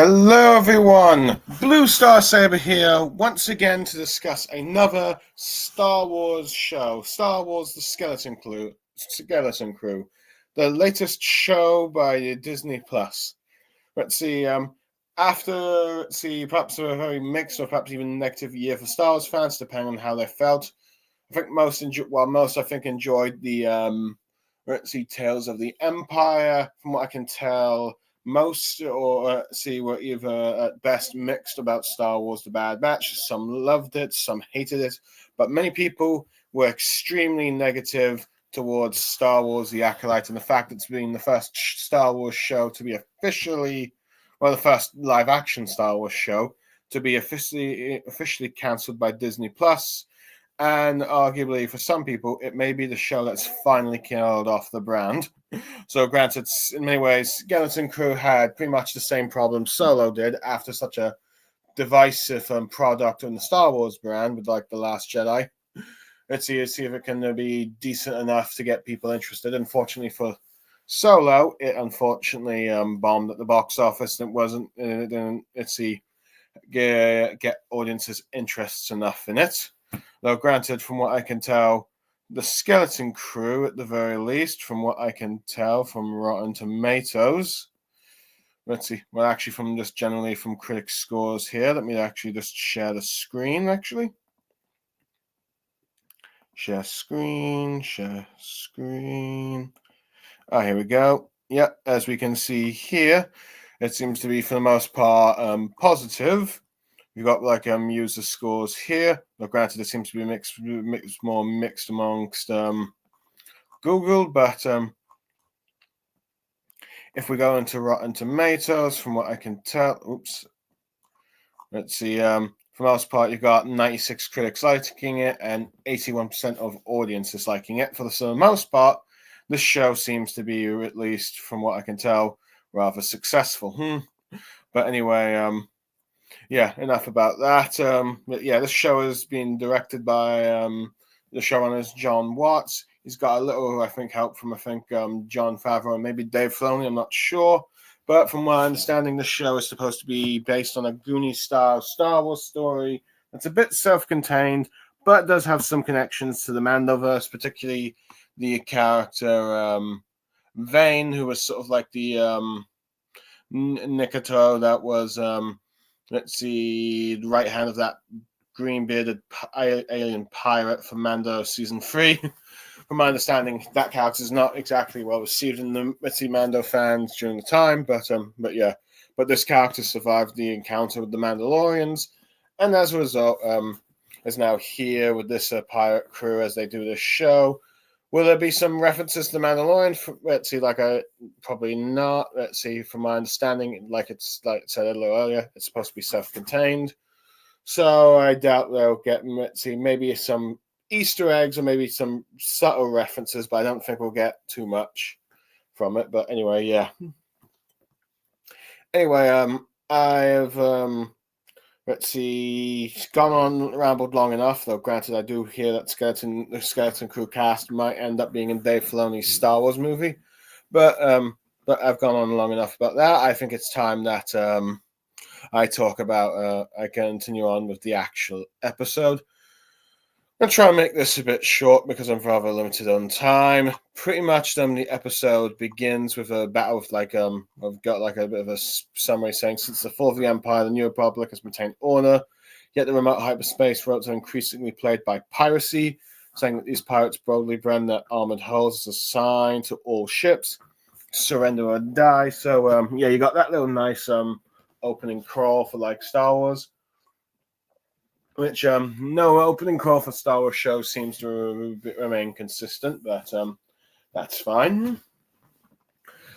Hello everyone, Blue Star Saber here once again to discuss another Star Wars show, Star Wars The Skeleton Crew, the latest show by Disney Plus. Let's see, perhaps a very mixed or perhaps even negative year for Star Wars fans, depending on how they felt. I think most enjoyed the Tales of the Empire. From what I can tell, most were either at best mixed about Star Wars The Bad Batch. Some loved it, some hated it, but many people were extremely negative towards Star Wars The Acolyte and the fact it's been the first Star Wars show to be the first live action Star Wars show to be officially cancelled by Disney Plus. And arguably, for some people, it may be the show that's finally killed off the brand. So, granted, in many ways, Skeleton Crew had pretty much the same problem Solo did after such a divisive product on the Star Wars brand with, like, The Last Jedi. Let's see if it can be decent enough to get people interested. Unfortunately for Solo, it unfortunately bombed at the box office and it didn't get audiences' interests enough in it. Though, granted, from what I can tell, the Skeleton Crew, at the very least, from what I can tell from Rotten Tomatoes, generally from critic scores here. Let me actually just share the screen, actually. Share screen. Ah, here we go. Yeah, as we can see here, it seems to be, for the most part, positive. You've got user scores here. Now, granted, it seems to be more mixed amongst Google, but if we go into Rotten Tomatoes, from what I can tell, let's see. For the most part, you've got 96 critics liking it and 81% of audiences liking it. For the most part, this show seems to be, at least from what I can tell, rather successful. But anyway, yeah, enough about that. This show has been directed by the showrunners John Watts. He's got a little, help from Jon Favreau and maybe Dave Filoni. I'm not sure, but from my understanding, this show is supposed to be based on a Goonies-style Star Wars story. It's a bit self-contained, but does have some connections to the Mandoverse, particularly the character Vane, who was sort of like the Nikato that was the right hand of that green-bearded alien pirate from Mando season 3. From my understanding, that character is not exactly well received in the Mando fans during the time, but this character survived the encounter with the Mandalorians, and as a result, is now here with this pirate crew as they do this show. Will there be some references to the Mandalorian? Probably not. Let's see, from my understanding, like I said a little earlier, it's supposed to be self-contained. So I doubt they'll get, maybe some Easter eggs or maybe some subtle references, but I don't think we'll get too much from it. But anyway, yeah. Anyway, I have gone on, rambled long enough, though granted I do hear that the Skeleton Crew cast might end up being in Dave Filoni's Star Wars movie. But I've gone on long enough about that. I think it's time that I continue on with the actual episode. I'm going to try and make this a bit short because I'm rather limited on time. Pretty much the episode begins with a battle with I've got a bit of a summary saying, since the fall of the Empire, the New Republic has maintained order, yet the remote hyperspace routes are increasingly plagued by piracy, saying that these pirates boldly brand their armored hulls as a sign to all ships, surrender or die. So you got that little nice opening crawl for Star Wars. Which no opening crawl for Star Wars show seems to remain consistent, but that's fine.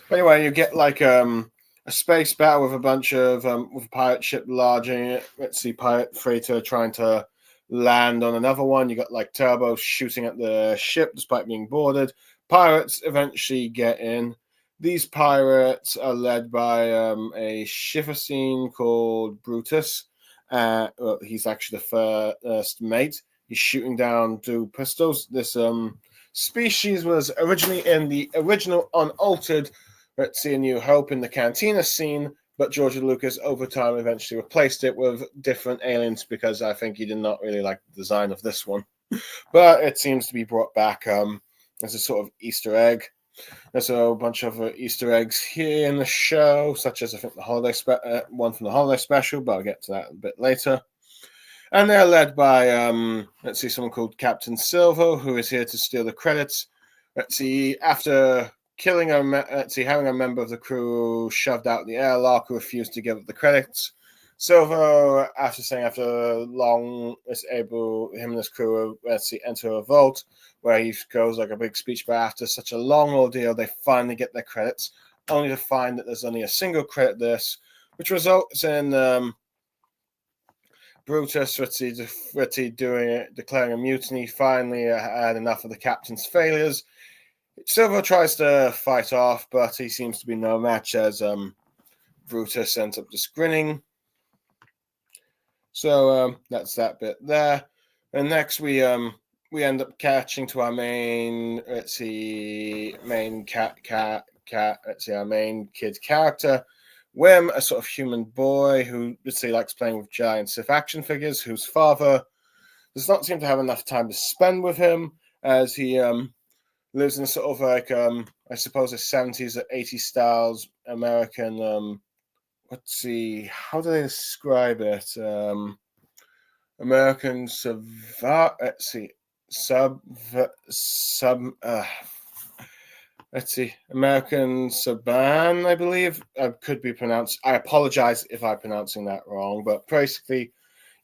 But anyway, you get a space battle with a bunch of with a pirate ship larging it. Pirate freighter trying to land on another one. You got Turbo shooting at the ship despite being boarded. Pirates eventually get in. These pirates are led by a Shifasine called Brutus. He's actually the first mate. He's shooting down 2 pistols. This species was originally in the original unaltered A New Hope in the Cantina scene, but George Lucas over time eventually replaced it with different aliens because I think he did not really like the design of this one. But it seems to be brought back as a sort of Easter egg. There's a bunch of Easter eggs here in the show, such as I think the one from the holiday special, but I'll get to that a bit later. And they're led by, someone called Captain Silver, who is here to steal the credits. After having a member of the crew shoved out the airlock who refused to give up the credits, Silver, after long, is able, him and his crew, enter a vault where he goes like a big speech, but after such a long ordeal, they finally get their credits, only to find that there's only a single credit this, which results in Brutus, declaring a mutiny, finally had enough of the captain's failures. Silver tries to fight off, but he seems to be no match as Brutus ends up just grinning. So that's that bit there. And next we end up catching to our main our main kid character, Wim, a sort of human boy who likes playing with giant Sith action figures, whose father does not seem to have enough time to spend with him, as he lives in a sort of like I suppose a 70s or 80s styles American how do they describe it? American American Saban, I believe. Could be pronounced. I apologize if I'm pronouncing that wrong, but basically,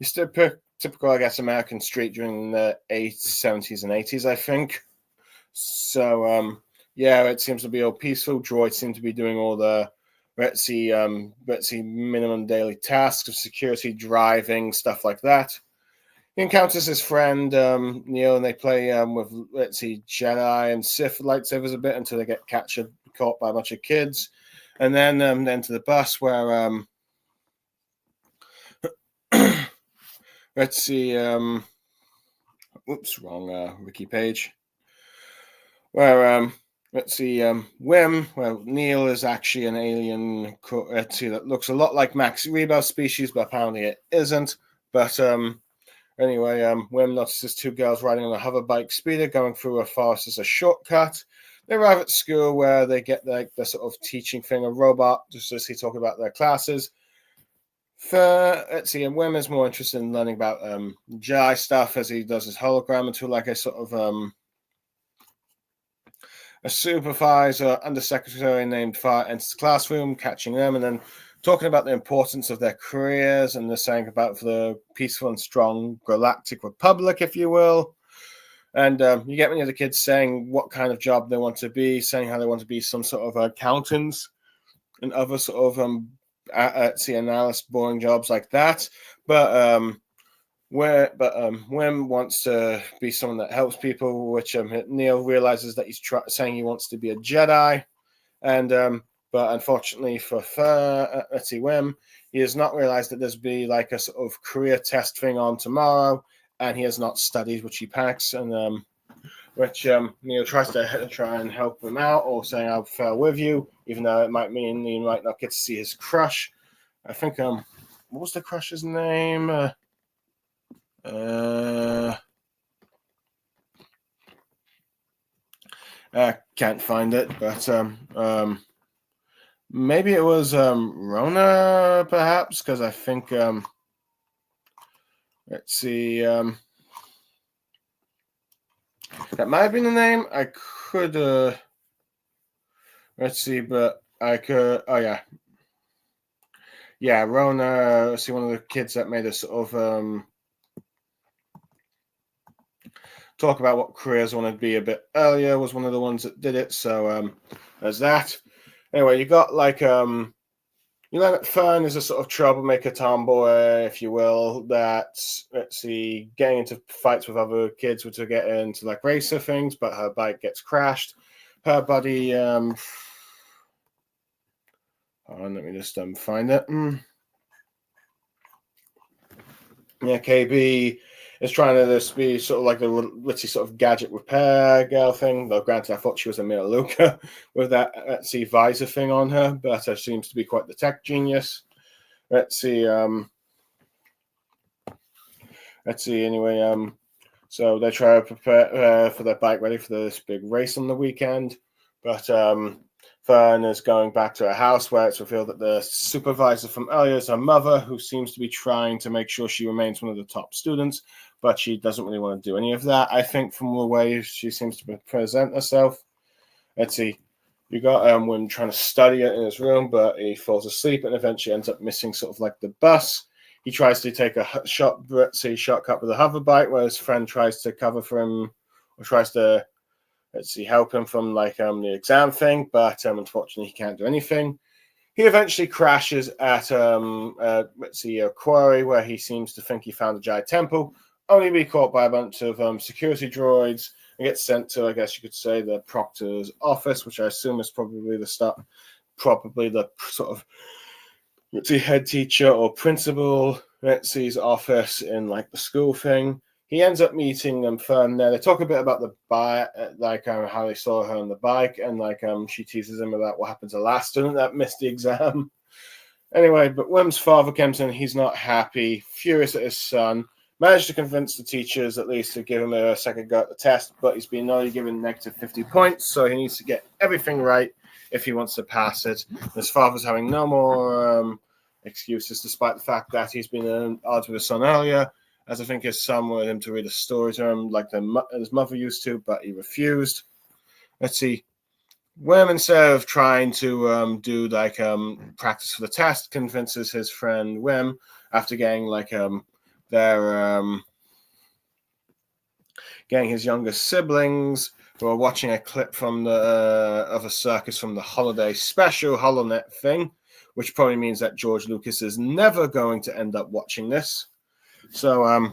it's still typical, I guess, American street during the 70s and 80s, I think. So, it seems to be all peaceful. Droids seem to be doing all the minimum daily tasks of security, driving, stuff like that. He encounters his friend Neo, and they play with Jedi and Sith lightsabers a bit until they get caught by a bunch of kids, and then to the bus where wrong wiki page. Where Wim, well, Neil is actually an alien that looks a lot like Max Rebo's species, but apparently it isn't. But anyway, Wim notices two girls riding on a hover bike speeder going through a forest as a shortcut. They arrive at school where they get the sort of teaching thing, a robot, just as he talk about their classes. And Wim is more interested in learning about Jedi stuff as he does his hologram until like a sort of a supervisor, undersecretary named Far enters the classroom, catching them, and then talking about the importance of their careers, and they're saying about the peaceful and strong galactic republic, if you will. And you get many of the kids saying what kind of job they want to be, saying how they want to be some sort of accountants and other sort of analyst, boring jobs like that. But Wim wants to be someone that helps people, which Neil realizes that he's saying he wants to be a Jedi, and but unfortunately for Wim, he has not realized that there's be like a sort of career test thing on tomorrow, and he has not studied, which he panics, and which Neil tries to try and help him out, or saying I'll fail with you, even though it might mean he might not get to see his crush. I think what was the crush's name? I can't find it, but maybe it was Rona, perhaps, because I think let's see, that might have been the name. I could let's see, but I could. Oh yeah, Rona. See, one of the kids that made a sort of talk about what careers I want to be a bit earlier was one of the ones that did it. So there's that. Anyway, you got like you learn that Fern is a sort of troublemaker tomboy, if you will, that's getting into fights with other kids to get into like racer things, but her bike gets crashed. Her buddy hold on, let me just find it. Yeah, KB is trying to just be sort of like the witty sort of gadget repair girl thing. Though granted, I thought she was a Melaleuca with that visor thing on her, but she seems to be quite the tech genius. Let's see. Anyway, so they try to prepare for their bike ready for this big race on the weekend, but Fern is going back to her house where it's revealed that the supervisor from earlier is her mother, who seems to be trying to make sure she remains one of the top students, but she doesn't really want to do any of that, I think, from the way she seems to present herself. Let's see. You got Wim trying to study it in his room, but he falls asleep and eventually ends up missing sort of like the bus. He tries to take a shortcut with a hover bike, where his friend tries to cover for him, or tries to help him from the exam thing, but unfortunately he can't do anything. He eventually crashes at a quarry where he seems to think he found a giant temple, only to be caught by a bunch of security droids and gets sent to, I guess you could say, the proctor's office, which I assume is probably the sort of head teacher or principal Retzi's office in the school thing. He ends up meeting Fern there. They talk a bit about the bike, how they saw her on the bike, and she teases him about what happened to the last student that missed the exam. Anyway, but Wim's father comes in. He's not happy, furious at his son. Managed to convince the teachers at least to give him a second go at the test, but he's been only given negative 50 points, so he needs to get everything right if he wants to pass it. His father's having no more excuses, despite the fact that he's been at odds with his son earlier, as I think his son wanted him to read a story to him like his mother used to, but he refused. Let's see. Wim, instead of trying to do practice for the test, convinces his friend Wim, after getting getting his younger siblings, who are watching a clip from of a circus from the holiday special HoloNet thing, which probably means that George Lucas is never going to end up watching this. So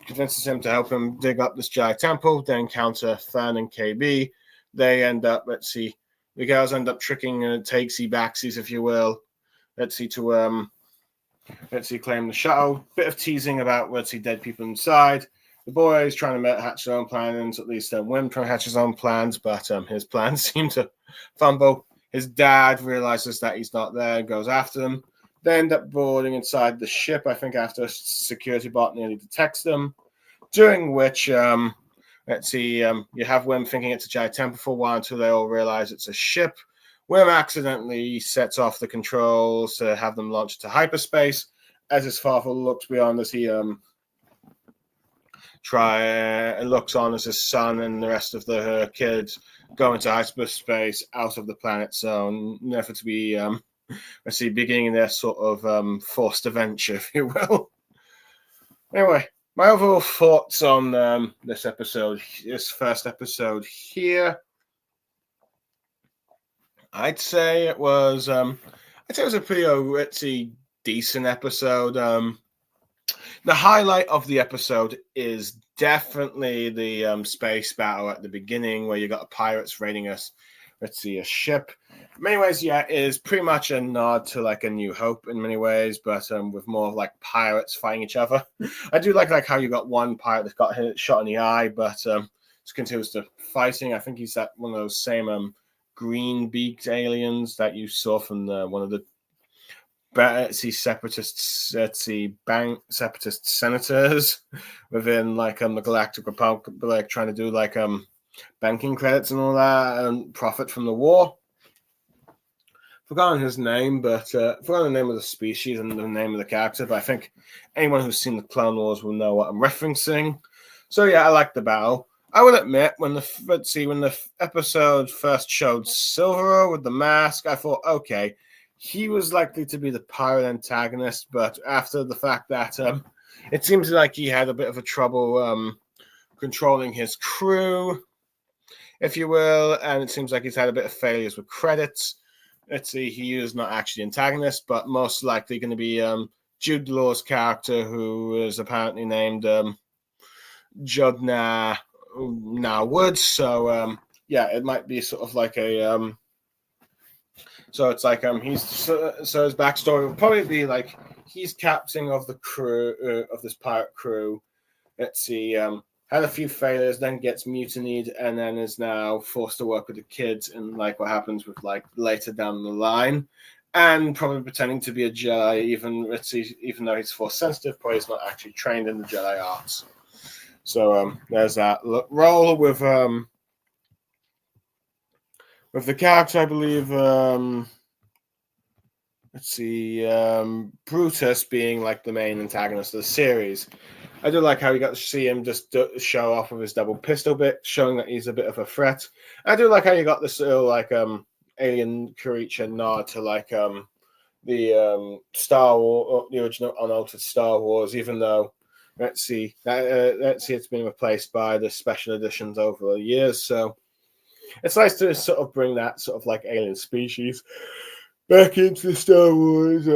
convinces him to help him dig up this giant temple. They encounter Fern and KB. They end up, the girls end up tricking takesy backsies, if you will. To claim the shuttle. Bit of teasing about dead people inside. The boys trying to hatch their own plans, at least Wim trying to hatch his own plans, but his plans seem to fumble. His dad realizes that he's not there and goes after them. They end up boarding inside the ship, I think, after a security bot nearly detects them. During which, you have Wim thinking it's a giant temple for a while until they all realize it's a ship. Wim accidentally sets off the controls to have them launched to hyperspace, as his father looks beyond as he looks on as his son and the rest of the kids go into hyperspace out of the planet zone, never to be beginning their sort of forced adventure, if you will. Anyway, my overall thoughts on this first episode here. I'd say it was a pretty decent episode. The highlight of the episode is definitely the space battle at the beginning, where you got pirates raiding a ship. In many ways, yeah, it is pretty much a nod to A New Hope in many ways, but with more of pirates fighting each other. I do like how you got one pirate that got shot in the eye, but continues to fighting. I think he's that one of those same green-beaked aliens that you saw from one of the separatist senators within the Galactic Republic, trying to do banking credits and all that and profit from the war. Forgotten his name, but forgotten the name of the species and the name of the character, but I think anyone who's seen the Clone Wars will know what I'm referencing. So yeah, I like the battle. I will admit, when the episode first showed Silvero with the mask, I thought, okay, he was likely to be the pirate antagonist, but after the fact that it seems like he had a bit of a trouble controlling his crew, if you will, and it seems like he's had a bit of failures with credits. He is not actually antagonist, but most likely going to be Jude Law's character, who is apparently named Jodna Woods. So yeah, it might be sort of a so it's his backstory will probably be he's captain of the crew of this pirate crew. Had a few failures, then gets mutinied, and then is now forced to work with the kids, and like what happens with like later down the line, and probably pretending to be a Jedi, even though he's force sensitive, but he's not actually trained in the Jedi arts. So there's that role with the character, I believe. Brutus being like the main antagonist of the series. I do like how you got to see him just show off with his double pistol bit, showing that he's a bit of a threat. I do like how you got this little alien creature nod to the Star Wars, the original unaltered Star Wars, even though it's been replaced by the special editions over the years. So it's nice to sort of bring that sort of like alien species back into the Star Wars,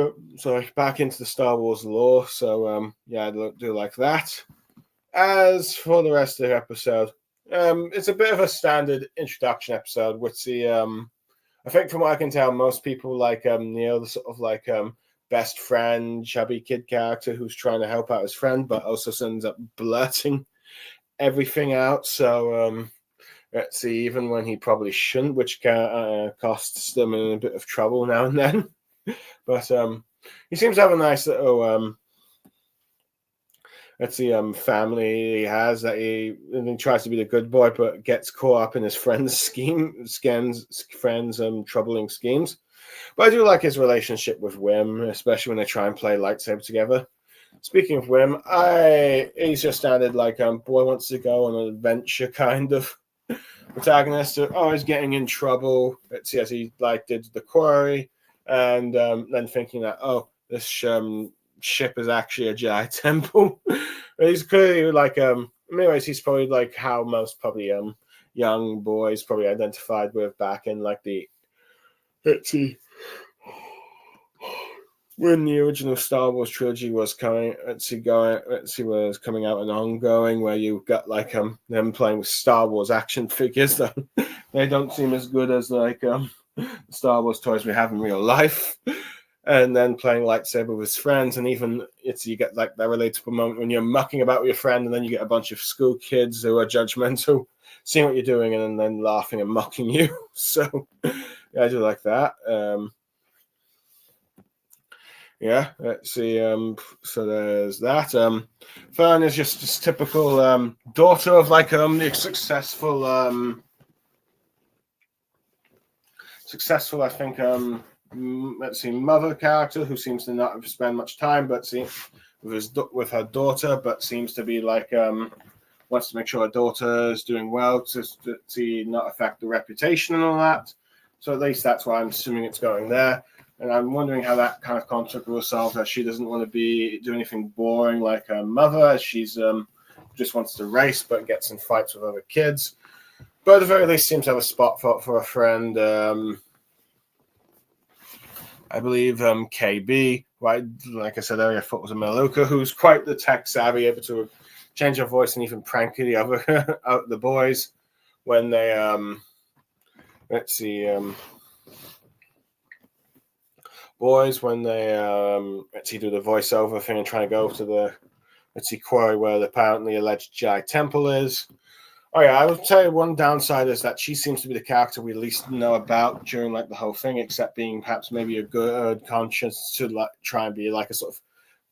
back into the Star Wars lore. So I do like that. As for the rest of the episode, it's a bit of a standard introduction episode, which I think from what I can tell, most people like Neil, the sort of best friend, chubby kid character who's trying to help out his friend, but also ends up blurting everything out. So even when he probably shouldn't, which costs them in a bit of trouble now and then. But he seems to have a nice little family he has, that he tries to be the good boy, but gets caught up in his friend's troubling schemes. But I do like his relationship with Wim, especially when they try and play lightsaber together. Speaking of Wim, he's just standard boy wants to go on an adventure kind of protagonist, always getting in trouble. As he did the quarry, and then thinking that this ship is actually a Jedi temple. He's clearly in many ways he's probably how most probably young boys probably identified with back in when the original Star Wars trilogy was coming out and ongoing, where you got them playing with Star Wars action figures, though they don't seem as good as Star Wars toys we have in real life. And then playing lightsaber with his friends, and even you get that relatable moment when you're mucking about with your friend, and then you get a bunch of school kids who are judgmental, seeing what you're doing, and then laughing and mocking you. So I do like that. Let's see. So there's that. Fern is just this typical daughter of the successful, I think. Mother character who seems to not spend much time, but with her daughter, but seems to be wants to make sure her daughter is doing well to not affect the reputation and all that. So at least that's why I'm assuming it's going there. And I'm wondering how that kind of conflict will resolve, that she doesn't want to do anything boring like her mother, as she's just wants to race but gets in fights with other kids. But at the very least seems to have a spot for a friend. I believe KB, right? Like I said earlier, I thought it was a Maluka, who's quite the tech savvy, able to change her voice and even prank the other the boys when they boys when they do the voiceover thing and try to go to the quarry where the apparently alleged Jedi temple is. Oh yeah, I would say one downside is that she seems to be the character we least know about during the whole thing, except being perhaps maybe a good conscience to try and be a sort of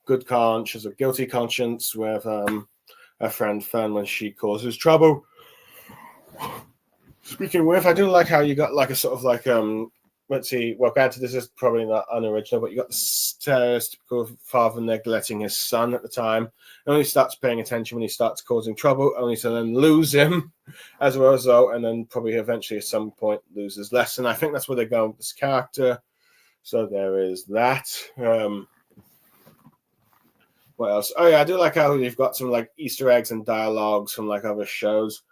good conscience or guilty conscience with her friend Fern when she causes trouble. Speaking with, I do like how you got a sort of well, granted, this is probably not unoriginal, but you got the stereotypical father neglecting his son at the time. And only starts paying attention when he starts causing trouble, only to then lose him as a result, and then probably eventually at some point lose his lesson. I think that's where they're going with this character. So there is that. What else? Oh yeah, I do like how you've got some Easter eggs and dialogues from other shows.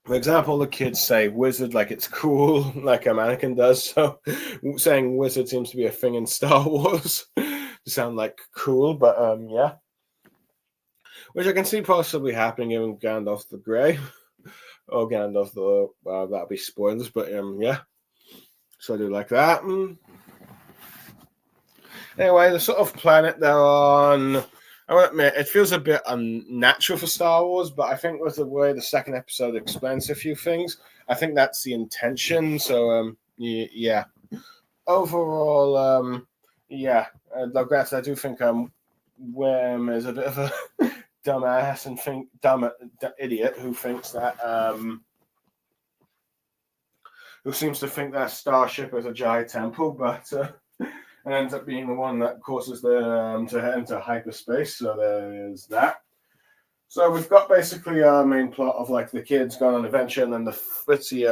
For example, the kids say wizard like it's cool, like Anakin does. So saying wizard seems to be a thing in Star Wars to sound cool, but yeah. Which I can see possibly happening in Gandalf the Grey. Or Gandalf the... Well, that'll be spoilers, but yeah. So I do like that. Anyway, the sort of planet they're on... I will admit, it feels a bit unnatural for Star Wars, but I think with the way the second episode explains a few things, I think that's the intention. So, yeah. Overall, yeah, Logratz, I do think Wim is a bit of a dumbass and idiot who thinks that who seems to think that Starship is a Jedi temple, but and ends up being the one that causes them to head into hyperspace. So there is that. So we've got basically our main plot of like the kids going on an adventure, and then the Fritzy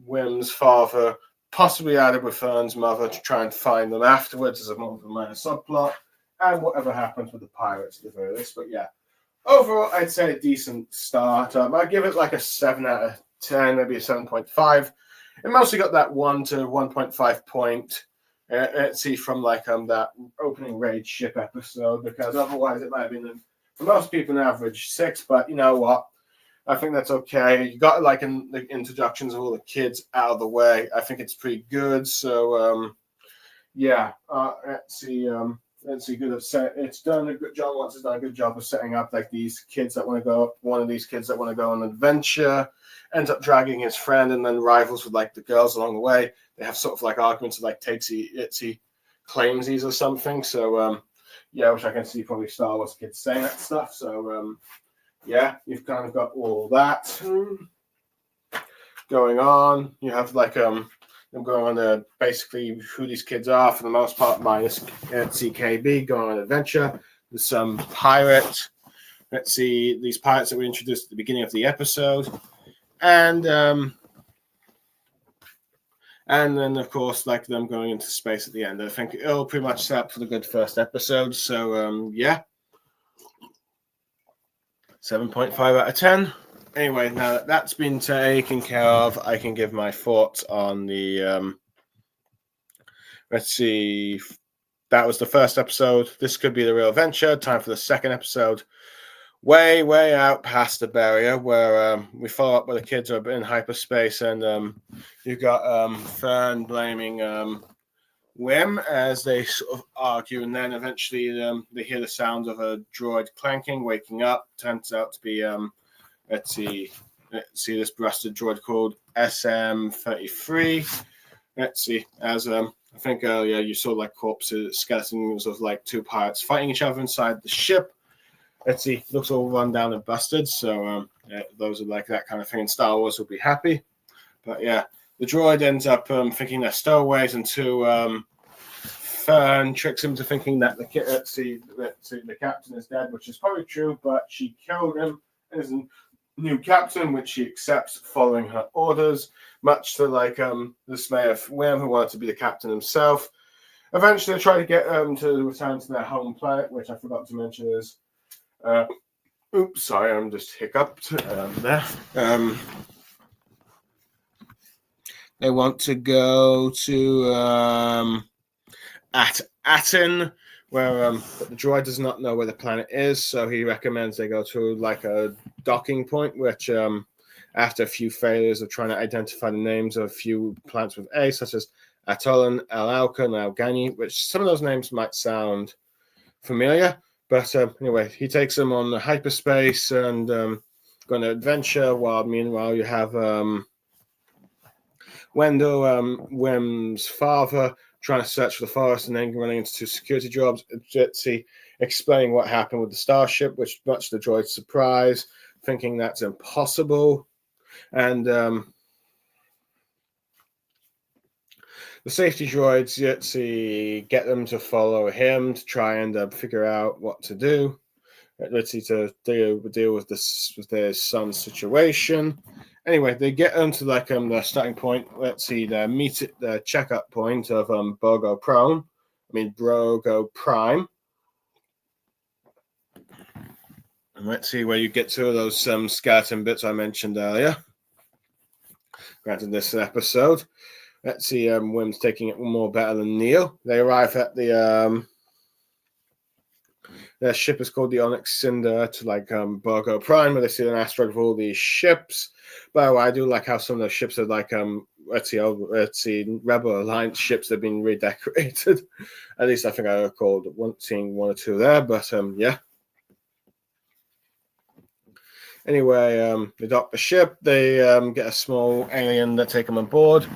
Wim's father possibly added with Fern's mother to try and find them afterwards as a more of a minor subplot, and whatever happens with the pirates at the very least. But yeah, overall, I'd say a decent start. I'd give it like a 7 out of 10, maybe a 7.5. It mostly got that 1 to 1.5 point. Let's see, from like that opening raid ship episode, because otherwise it might have been for most people an average 6. But you know what? I think that's okay. You got like the introductions of all the kids out of the way. I think it's pretty good. So yeah, let's see. Good. It's done a good job. Watts has done a good job of setting up like these kids that want to go. One of these kids that want to go on an adventure ends up dragging his friend, and then rivals with like the girls along the way. They have sort of like arguments of like takesy itsy claimsies or something. So yeah, which I can see probably Star Wars kids saying that stuff. So yeah, you've kind of got all that going on. You have like them going on basically who these kids are for the most part, minus CKB going on an adventure. There's some pirate. Let's see, these pirates that we introduced at the beginning of the episode, and then of course like them going into space at the end. I think it'll pretty much set up for the good first episode. So yeah, 7.5 out of 10. Anyway, now that that's been taken care of, I can give my thoughts on the let's see, that was the first episode. This could be the real adventure. Time for the second episode. Way out past the barrier, where we follow up with the kids who are in hyperspace, and you got Fern blaming Wim as they sort of argue, and then eventually they hear the sound of a droid clanking, waking up. Turns out to be let's see, this rusted droid called SM-33. Let's see, as I think earlier you saw like corpses, skeletons of like two pirates fighting each other inside the ship. Let's see, looks all run down and busted. So yeah, those are like that kind of thing. And Star Wars will be happy. But yeah, the droid ends up thinking they're stowaways until Fern tricks him to thinking that the captain is dead, which is probably true. But she killed him as a new captain, which she accepts following her orders, much to like the dismay of Wim, who wanted to be the captain himself. Eventually, they try to get to return to their home planet, which I forgot to mention is. Oops, sorry, I'm just hiccuped there. They want to go to Aten, where but the droid does not know where the planet is, so he recommends they go to like a docking point, which after a few failures of trying to identify the names of a few planets with A, such as Atollon, El Alka, and Algani, which some of those names might sound familiar. But anyway, he takes them on the hyperspace and go on an adventure, while meanwhile you have Wendell, Wim's father, trying to search for the forest and then running into two security jobs. Jitsi explaining what happened with the starship, which much to the droid's surprise, thinking that's impossible. And the safety droids, Jitsi, get them to follow him to try and figure out what to do. Jitsi to deal with this with their son's situation. Anyway, they get onto like the starting point. Let's see, the checkup point of Brogo Prime. And let's see where you get to those skeleton bits I mentioned earlier. Granted, this episode. Let's see, Wim's taking it more better than Neil. They arrive at the their ship is called the Onyx Cinder to like Brogo Prime, where they see an asteroid with all these ships. By the way, I do like how some of those ships are like let's see, Rebel Alliance ships that have been redecorated. At least I think I recalled seeing one or two there, but yeah. Anyway, they dock the ship. They get a small alien that take them on board.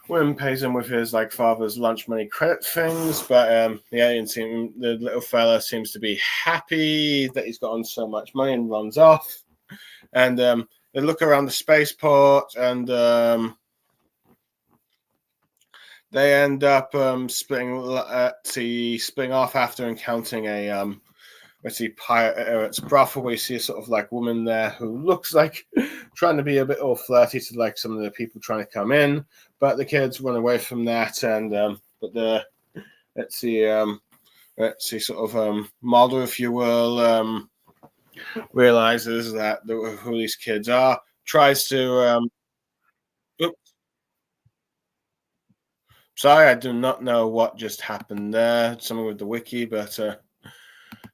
Wim pays him with his father's lunch money credit things, but the little fella seems to be happy that he's gotten so much money and runs off. And they look around the spaceport, and they end up splitting off after encountering a pirate's brothel. We see a sort of woman there who looks like trying to be a bit all flirty to some of the people trying to come in, but the kids run away from that. And but the sort of model, if you will, realizes that who these kids are, tries to sorry, I do not know what just happened there. Something with the wiki, but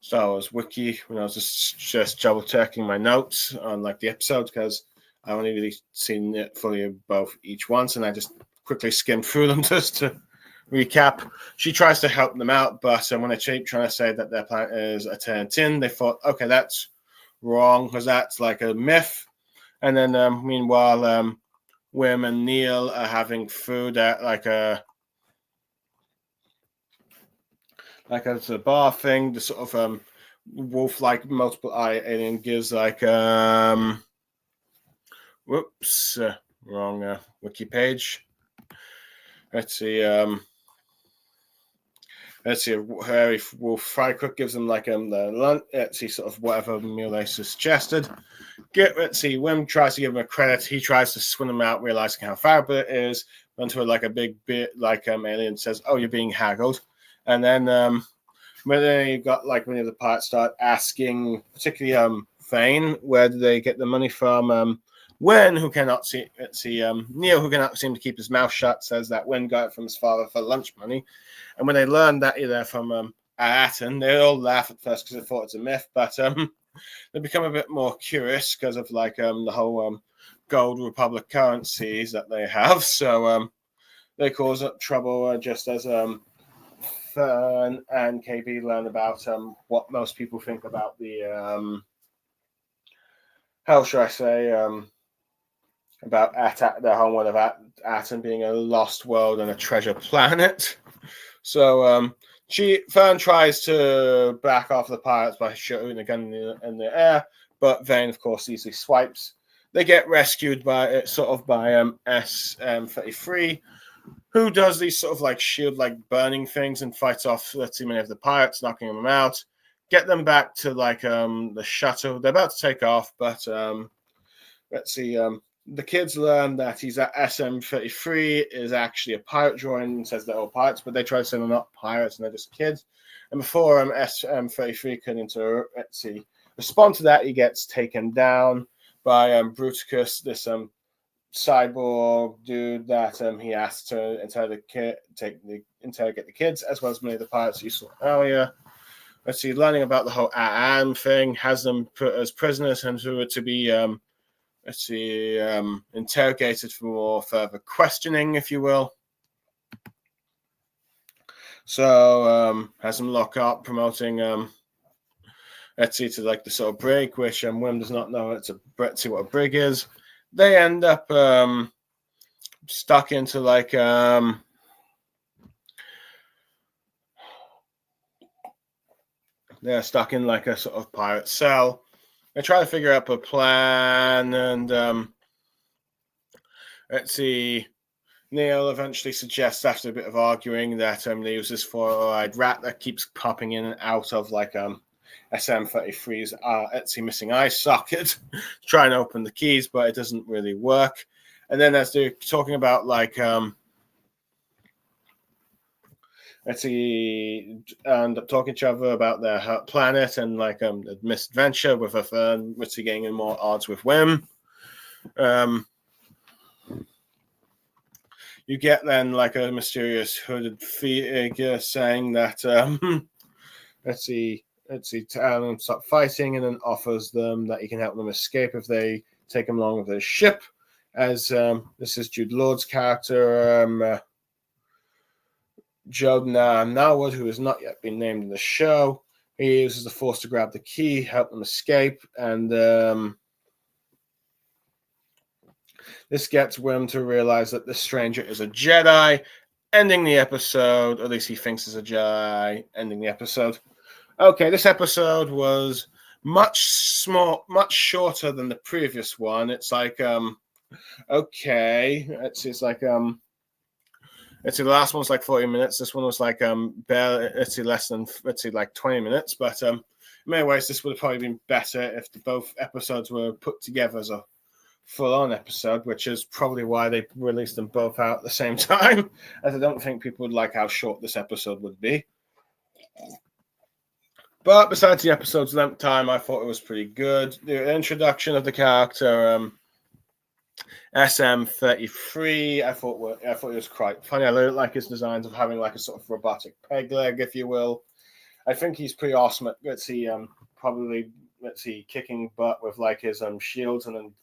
Star Wars wiki, when I was just double checking my notes on the episode, because I only really seen it fully both each once, and I just quickly skimmed through them just to recap. She tries to help them out, but when they keep trying to say that their planet is a tin, they thought, okay, that's wrong, because that's a myth. And then meanwhile, Wim and Neil are having food at it's a bar thing. The sort of wolf-like multiple eye alien gives wrong wiki page. Let's see. Harry Wolf Fry Cook gives them the lunch. Let's see, sort of whatever meal they suggested. Let's see. Wim tries to give him a credit. He tries to swim them out, realizing how valuable it is. Until a big bit alien says, "Oh, you're being haggled." And then when you've got many of the pirates start asking, particularly Vane, where do they get the money from? Wen, who cannot see, Neil, who cannot seem to keep his mouth shut, says that Wen got it from his father for lunch money. And when they learn that they're from Aten, they all laugh at first because they thought it's a myth, but they become a bit more curious because of the whole Gold Republic currencies that they have. So they cause up trouble just as Fern and KB learn about what most people think about the how should I say about the whole world of Aten being a lost world and a treasure planet. So Fern tries to back off the pirates by shooting a gun in the air, but Vane, of course, easily swipes. They get rescued by SM-33, who does these sort of shield burning things and fights off many of the pirates, knocking them out. Get them back to the shuttle. They're about to take off, but the kids learn that he's at SM-33 is actually a pirate droid and says they're all pirates, but they try to say they're not pirates and they're just kids. And before SM-33 can respond to that, he gets taken down by Bruticus, this cyborg dude that he asked to interrogate the kids, as well as many of the pirates you saw earlier. Learning about the whole AM thing, has them put as prisoners and who are to be interrogated for more further questioning, if you will. So has them lock up, promoting to the sort of brig, which Wim does not know what a brig is. They end up stuck into they're stuck in a sort of pirate cell. They try to figure out a plan, and Neil eventually suggests, after a bit of arguing, that they use this four-eyed rat that keeps popping in and out of SM-33's missing eye socket to try and open the keys, but it doesn't really work. And then as they're talking about and talking to each other about their planet and the misadventure with a Fern, getting in more odds with Wim. You get then a mysterious hooded figure saying that tell them stop fighting, and then offers them that he can help them escape if they take him along with their ship. As this is Jude Lord's character, Jordan Narwood, who has not yet been named in the show. He uses the Force to grab the key, help them escape, and this gets Wim to realize that this stranger is a Jedi, ending the episode. Or at least he thinks it's a Jedi, ending the episode. Okay, this episode was much shorter than the previous one. It's like okay, it's like let's see, the last one was like 40 minutes. This one was like barely, less than, like 20 minutes. But in many ways, this would have probably been better if both episodes were put together as a full-on episode, which is probably why they released them both out at the same time, as I don't think people would like how short this episode would be. But besides the episode's length time, I thought it was pretty good. The introduction of the character, SM33, I thought it was quite funny. I really like his designs of having like a sort of robotic peg leg, if you will. I think he's pretty awesome at, kicking butt with like his shields and then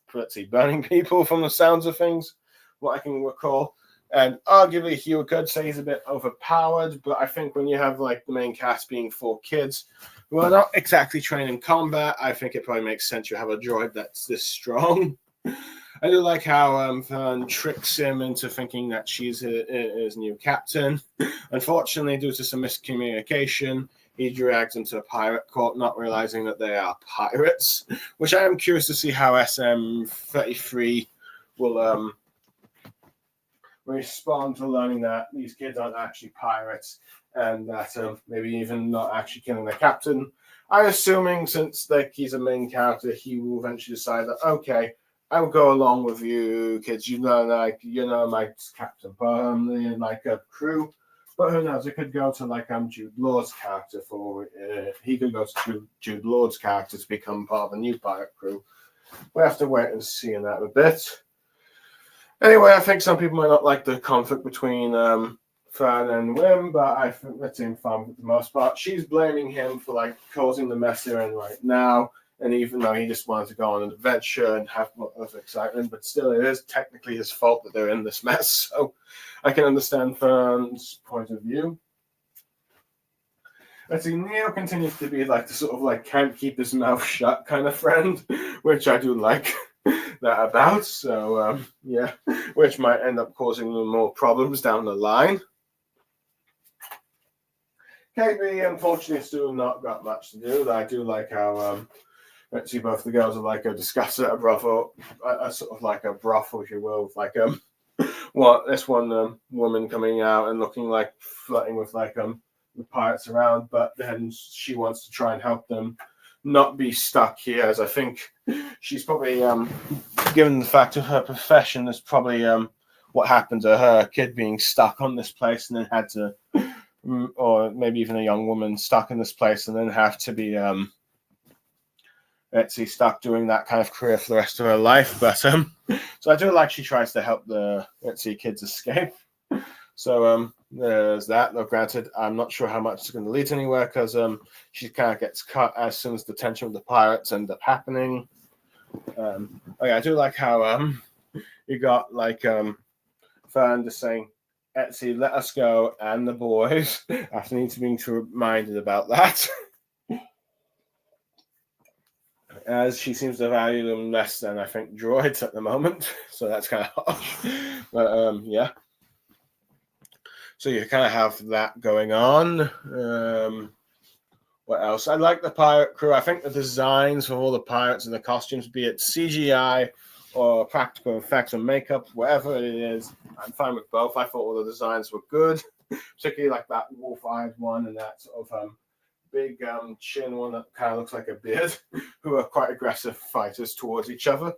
burning people from the sounds of things, what I can recall. And arguably you could say he's a bit overpowered, but I think when you have like the main cast being 4 kids who are not exactly trained in combat, I think it probably makes sense you have a droid that's this strong. I do like how Fern tricks him into thinking that she's his new captain. Unfortunately, due to some miscommunication, he drags into a pirate court, not realizing that they are pirates, which I am curious to see how SM33 will respond to learning that these kids aren't actually pirates and that maybe even not actually killing the captain. I'm assuming since he's a main character, he will eventually decide that, okay, I will go along with you kids. My captain, but like a crew. But who knows? It could go to like Jude Law's character for he could go to Jude Law's character to become part of the new pirate crew. We have to wait and see in that a bit. Anyway, I think some people might not like the conflict between Fern and Wim, but I think that's in fun for the most part. She's blaming him for like causing the mess they're in right now. And even though he just wanted to go on an adventure and have more of excitement, but still it is technically his fault that they're in this mess. So I can understand Fern's point of view. Let's see, Neo continues to be like the sort of like can't keep his mouth shut kind of friend, which I do like that about. So yeah, which might end up causing them more problems down the line. KB, unfortunately, still not got much to do. I do like how let's see, both the girls are like discussed at a brothel, a sort of like a brothel, if you will, with like this one woman coming out and looking like flirting with like the pirates around, but then she wants to try and help them not be stuck here, as I think she's probably given the fact of her profession, is probably what happened to her, a kid being stuck on this place and then had to, or maybe even a young woman stuck in this place and then have to be stuck doing that kind of career for the rest of her life. But so I do like she tries to help the kids escape. So there's that. Though granted, I'm not sure how much it's going to lead anywhere because she kind of gets cut as soon as the tension with the pirates end up happening. I do like how you got like Fern just saying, Etsy, let us go, and the boys after need to be reminded about that. As she seems to value them less than I think droids at the moment, so that's kind of harsh. But yeah, so you kind of have that going on. What else? I like the pirate crew. I think the designs for all the pirates and the costumes, be it CGI or practical effects or makeup, whatever it is, I'm fine with both. I thought all the designs were good, particularly like that wolf-eyed one and that sort of big chin one that kind of looks like a beard, who are quite aggressive fighters towards each other.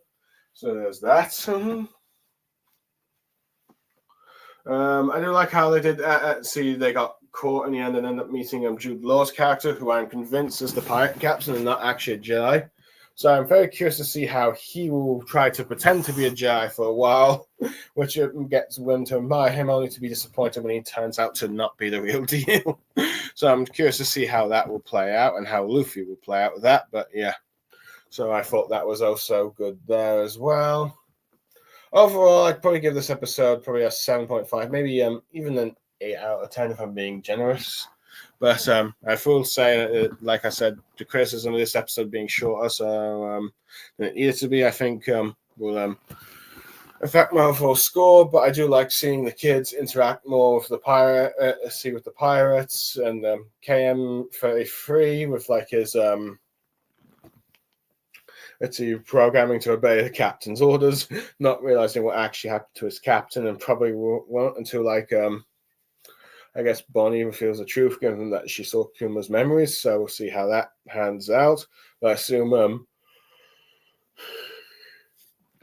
So there's that. I do like how they did they got caught in the end and ended up meeting Jude Law's character, who I'm convinced is the pirate captain and not actually a Jedi. So I'm very curious to see how he will try to pretend to be a Jedi for a while, which gets Wim to admire him, only to be disappointed when he turns out to not be the real deal. So I'm curious to see how that will play out and how Luffy will play out with that. But yeah, so I thought that was also good there as well. Overall, I'd probably give this episode probably a 7.5, maybe even an 8 out of 10 if I'm being generous. But I will say, like I said, the criticism of this episode being shorter, so than it needed to be, I think will affect my overall score. But I do like seeing the kids interact more with the with the pirates, and KM33 with like his programming to obey the captain's orders, not realizing what actually happened to his captain, and probably won't until like I guess Bonnie reveals the truth, given that she saw Kuma's memories. So we'll see how that pans out. But I assume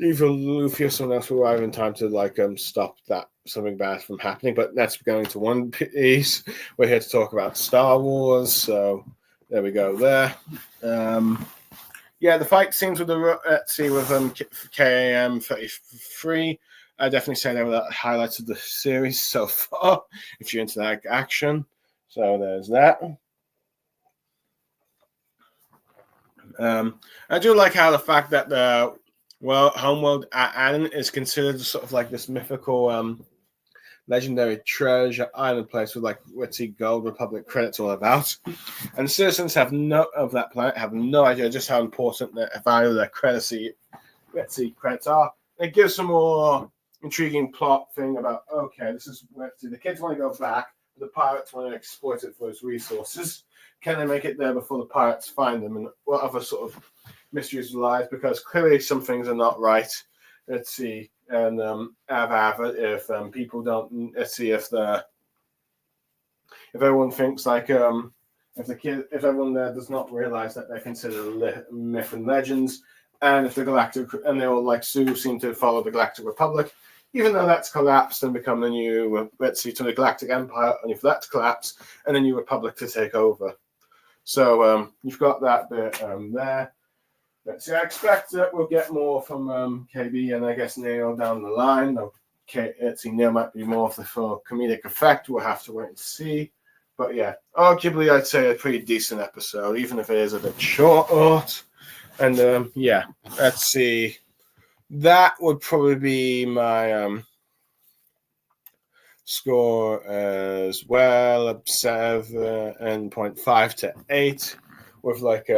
either Luffy or someone else will arrive in time to like stop that something bad from happening. But that's going to One Piece. We're here to talk about Star Wars, so there we go. There. Yeah, the fight scenes with the KAM 33. I definitely say they were the highlights of the series so far, if you're into that action. So there's that. I do like how the fact that the homeworld Aden is considered sort of like this mythical, legendary treasure island place with like Gold Republic credits all about, and citizens of that planet have no idea just how important the value of their credits are. It gives some more intriguing plot thing about this is the kids want to go back, but the pirates want to exploit it for its resources. Can they make it there before the pirates find them, and what other sort of mysteries lies? Because clearly some things are not right. And if people don't if everyone thinks like if everyone there does not realize that they're considered myth and legends, and if the galactic and they all like seem to follow the Galactic Republic, even though that's collapsed and become the new to the Galactic Empire, and if that's collapsed and the new Republic to take over. So you've got that bit there. So I expect that we'll get more from KB and I guess Neil down the line. Neil might be more for comedic effect. We'll have to wait and see. But yeah, arguably I'd say a pretty decent episode, even if it is a bit short. And yeah, let's see. That would probably be my score as well, 7.5 to 8, with like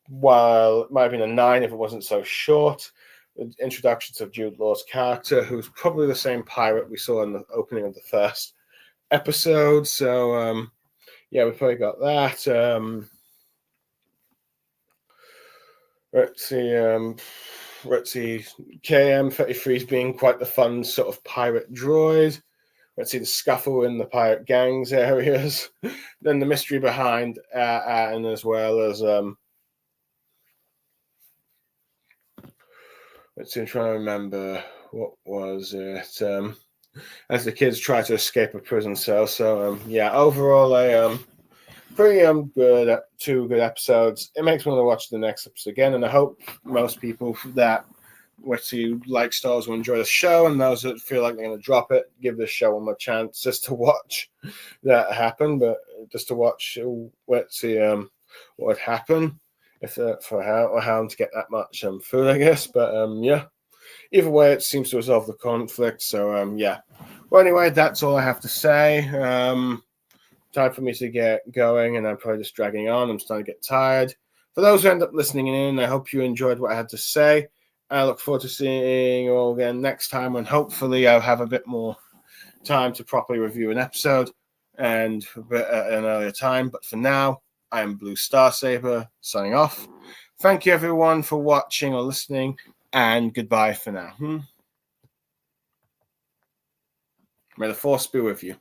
while it might have been a 9 if it wasn't so short. The introductions of Jude Law's character, who's probably the same pirate we saw in the opening of the first episode. So yeah, we probably got that. Let's see, KM33 is being quite the fun sort of pirate droid. Let's see the scuffle in the pirate gangs areas. Then the mystery behind and as well as let's see, I'm trying to remember what was it. As the kids try to escape a prison cell. So yeah, overall pretty good, 2 good episodes. It makes me want to watch the next episode again, and I hope most people that like Star Wars will enjoy the show, and those that feel like they're going to drop it, give this show one more chance just to watch that happen. But just to watch, what would happen if for how to get that much food, I guess. But yeah, either way, it seems to resolve the conflict. So yeah. Well, anyway, that's all I have to say. Time for me to get going, and I'm probably just dragging on. I'm starting to get tired. For those who end up listening in, I hope you enjoyed what I had to say. I look forward to seeing you all again next time, when hopefully I'll have a bit more time to properly review an episode and at an earlier time. But for now, I am Blue Star Saber signing off. Thank you everyone for watching or listening, and goodbye for now. May the Force be with you.